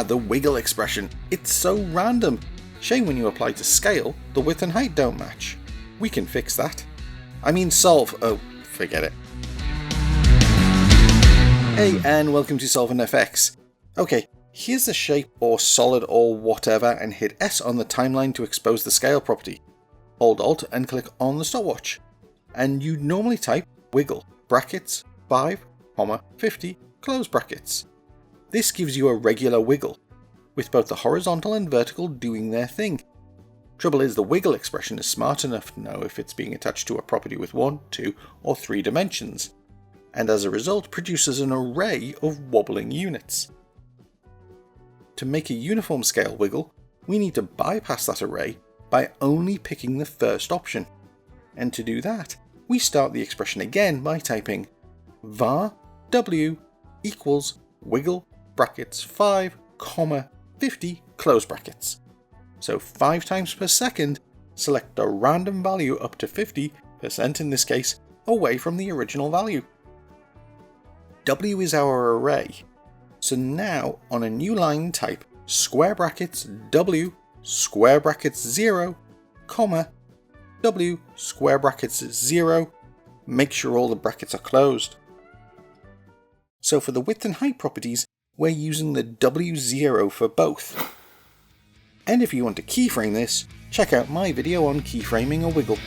the wiggle expression. It's so random. Shame when you apply to scale, the width and height don't match. We can fix that. I mean solve. Oh, forget it. Hey, and welcome to Solving FX. Okay, here's the shape or solid or whatever, and hit S on the timeline to expose the scale property. Hold Alt and click on the stopwatch. And you normally type wiggle, brackets, 5, 50, close brackets. This gives you a regular wiggle, with both the horizontal and vertical doing their thing. Trouble is, the wiggle expression is smart enough to know if it's being attached to a property with 1, 2, or 3 dimensions, and as a result produces an array of wobbling units. To make a uniform scale wiggle, we need to bypass that array by only picking the first option. And to do that, we start the expression again by typing var w equals wiggle brackets 5, 50 close brackets. So 5 times per second, select a random value up to 50% in this case, away from the original value. W is our array, so now on a new line type square brackets w square brackets 0, w square brackets 0, make sure all the brackets are closed. So for the width and height properties, we're using the W0 for both. And if you want to keyframe this, check out my video on keyframing a wiggle.